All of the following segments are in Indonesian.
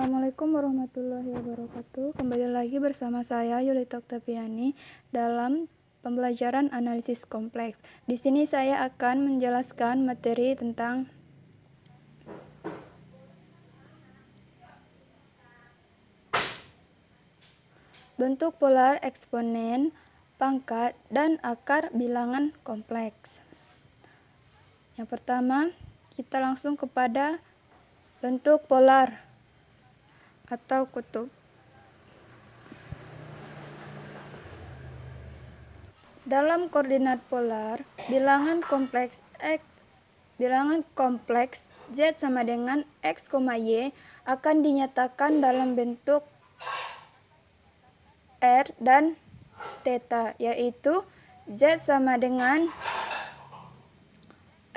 Assalamualaikum warahmatullahi wabarakatuh. Kembali lagi bersama saya Yulita Oktaviani dalam pembelajaran analisis kompleks. Di sini saya akan menjelaskan materi tentang bentuk polar, eksponen, pangkat, dan akar bilangan kompleks. Yang pertama, kita langsung kepada bentuk polar atau kutub. Dalam koordinat polar, bilangan kompleks Z sama dengan X, Y akan dinyatakan dalam bentuk R dan theta, yaitu Z sama dengan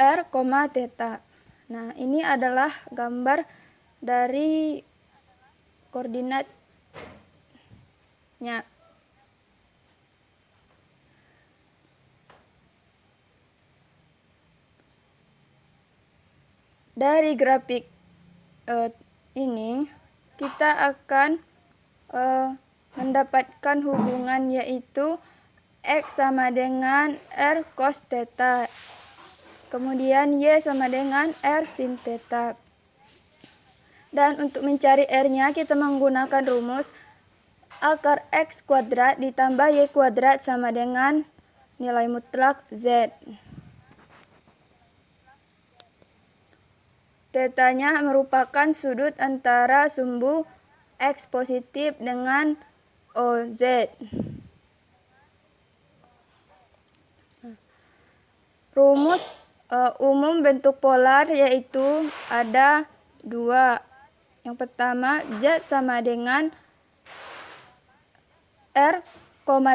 R, theta. Nah, ini adalah gambar dari koordinatnya. Dari grafik ini kita akan mendapatkan hubungan, yaitu X sama dengan R cos theta, kemudian Y sama dengan R sin theta. Dan untuk mencari R-nya kita menggunakan rumus akar X kuadrat ditambah Y kuadrat sama dengan nilai mutlak Z. Tetanya merupakan sudut antara sumbu X positif dengan OZ. Rumus umum bentuk polar yaitu ada dua. Yang pertama, Z sama dengan R,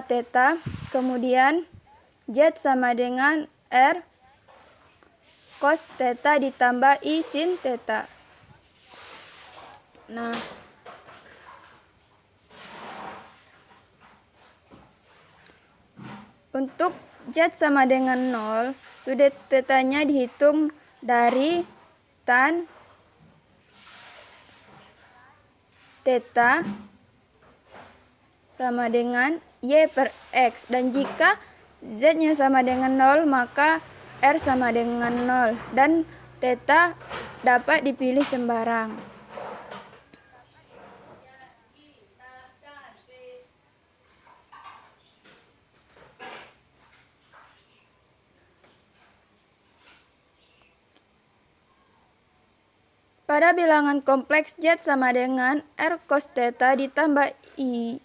theta, kemudian Z sama dengan R cos theta ditambah I sin theta. Nah, untuk Z sama dengan 0, sudut tetanya dihitung dari tan theta sama dengan Y per X. Dan jika Z-nya sama dengan 0, maka R sama dengan 0 dan theta dapat dipilih sembarang. Pada bilangan kompleks Z sama dengan R cos theta ditambah I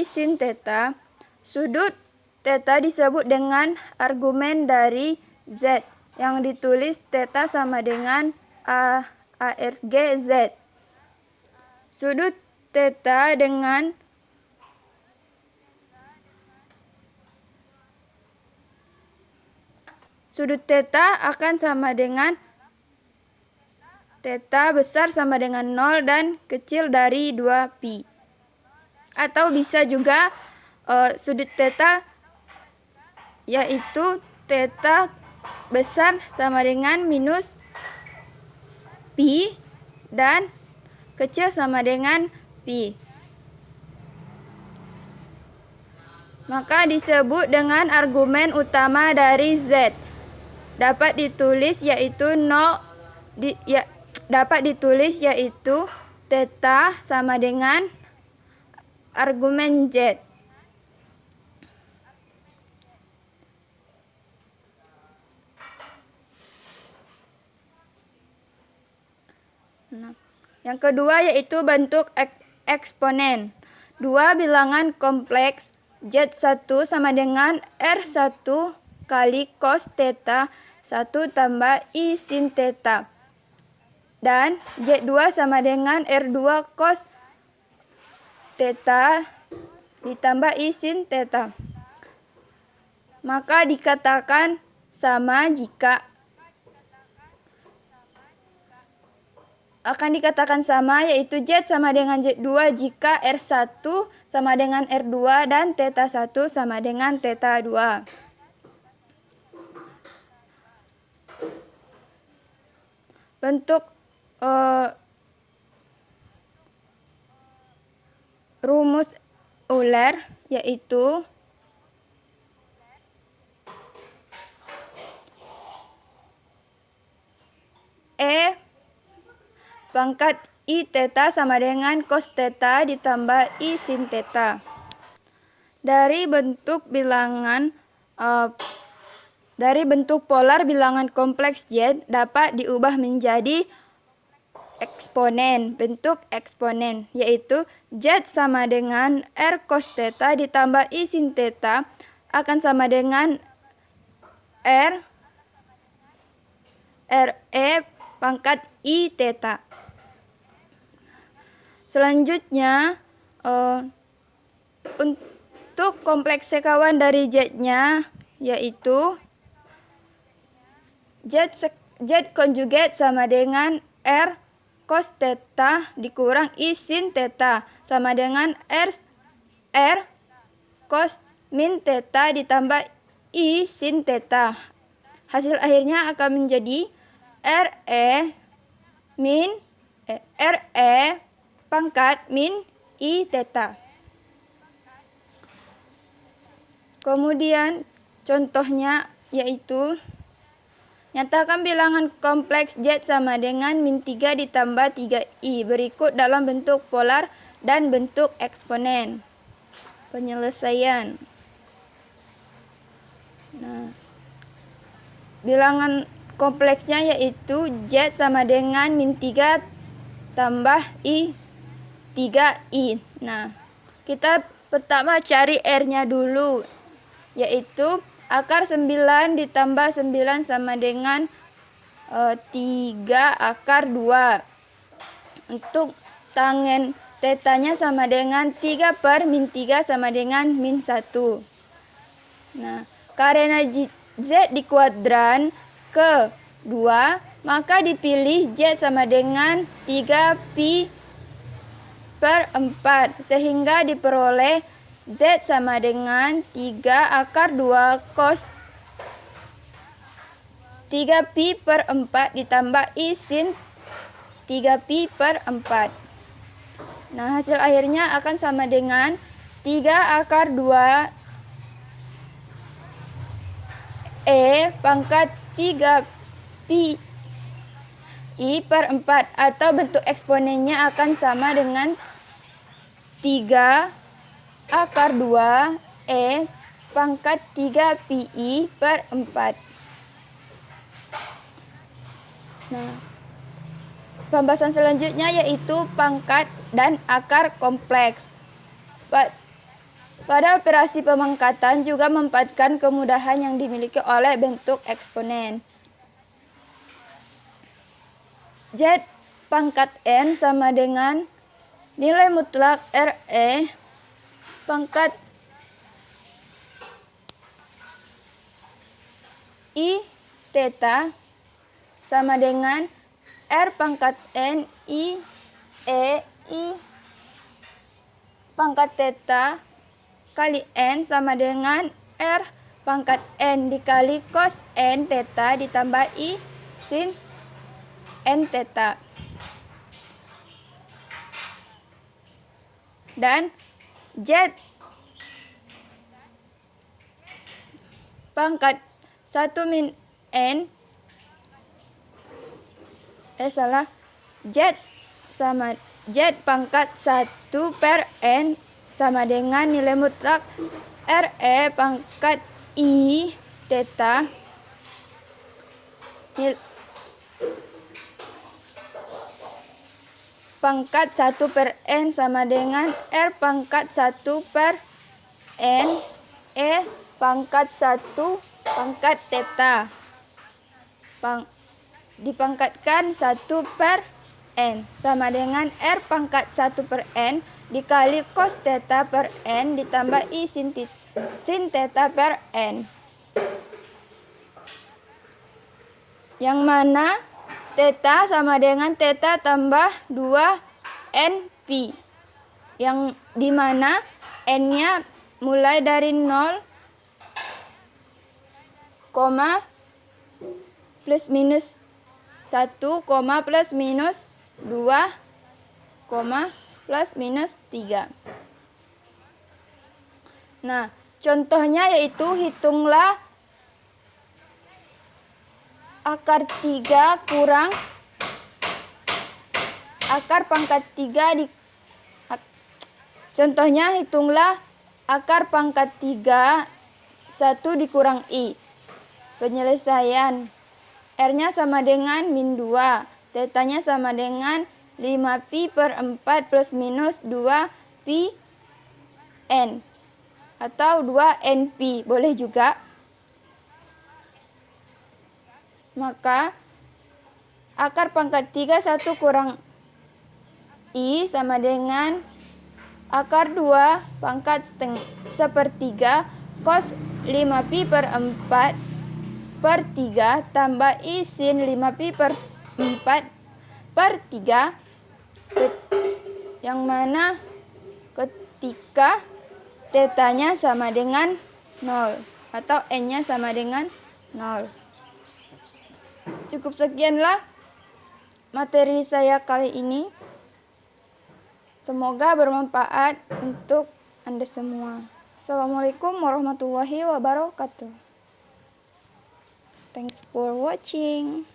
sin theta, sudut theta disebut dengan argumen dari Z yang ditulis theta sama dengan ARG Z. Sudut theta akan sama dengan theta besar sama dengan 0 dan kecil dari 2pi. Atau bisa juga sudut theta yaitu theta besar sama dengan minus pi dan kecil sama dengan pi. Maka disebut dengan argumen utama dari Z. Dapat ditulis yaitu theta sama dengan argumen Z. Nah, yang kedua yaitu bentuk eksponen. Dua bilangan kompleks Z1 sama dengan R1 kali cos theta 1 tambah I sin theta. Dan Z2 sama dengan R2 cos theta ditambah I sin theta. Maka dikatakan sama jika yaitu Z sama dengan Z2 jika R1 sama dengan R2 dan theta 1 sama dengan theta 2. Bentuk rumus Euler, yaitu E pangkat I theta sama dengan cos theta ditambah I sin theta. Dari bentuk polar bilangan kompleks Z dapat diubah menjadi eksponen, bentuk eksponen, yaitu Z sama dengan R cos theta ditambah I sin theta akan sama dengan R E pangkat I theta. Selanjutnya, untuk kompleks sekawan dari Z-nya, yaitu Z konjugat sama dengan R cos theta dikurang I sin theta sama dengan R cos min theta ditambah I sin theta. Hasil akhirnya akan menjadi RE pangkat min I theta. Kemudian contohnya yaitu nyatakan bilangan kompleks Z sama dengan min 3 ditambah 3I berikut dalam bentuk polar dan bentuk eksponen. Penyelesaian. Nah, bilangan kompleksnya yaitu Z sama dengan min 3 tambah I 3I. Nah, kita pertama cari R-nya dulu, yaitu akar 9 ditambah 9 sama dengan 3 akar 2. Untuk tangen tetanya sama dengan 3 per min 3 sama dengan min 1. Nah, karena Z di kuadran ke-2, maka dipilih Z sama dengan 3pi per 4, sehingga diperoleh Z sama dengan 3 akar 2 cos 3pi per 4 ditambah I sin 3pi per 4. Nah, hasil akhirnya akan sama dengan 3 akar 2 E pangkat 3pi I per 4, atau bentuk eksponennya akan sama dengan 3 akar 2 E pangkat 3pi per 4. Nah, pembahasan selanjutnya yaitu pangkat dan akar kompleks. Pada operasi pemangkatan juga memanfaatkan kemudahan yang dimiliki oleh bentuk eksponen. Z pangkat N sama dengan nilai mutlak RE pangkat I theta sama dengan R pangkat N I pangkat theta kali N sama dengan R pangkat N dikali cos N theta ditambah I sin N theta. Dan Z pangkat 1 min N Z pangkat 1 per N sama dengan nilai mutlak RE pangkat I theta pangkat 1 per N sama dengan R pangkat 1 per N E pangkat 1 pangkat theta dipangkatkan 1 per N sama dengan R pangkat 1 per N dikali cos theta per N ditambah I sin theta per N, yang mana theta sama dengan theta tambah 2np, yang dimana n-nya mulai dari 0, plus minus 1, plus minus 2, plus minus 3. Nah, contohnya yaitu hitunglah akar 3 kurang akar pangkat 3 contohnya hitunglah akar pangkat 3 1 dikurang I. Penyelesaian. R-nya sama dengan min 2. Tetanya sama dengan 5pi per 4 plus minus 2pi n. Atau 2np. Boleh juga. Maka akar pangkat 3 1 kurang I sama dengan akar 2 pangkat sepertiga cos 5pi per 4 per 3 tambah I sin 5pi per 4 per 3, yang mana ketika tetanya sama dengan 0 atau n-nya sama dengan 0. Cukup sekianlah materi saya kali ini. Semoga bermanfaat untuk Anda semua. Assalamualaikum warahmatullahi wabarakatuh. Thanks for watching.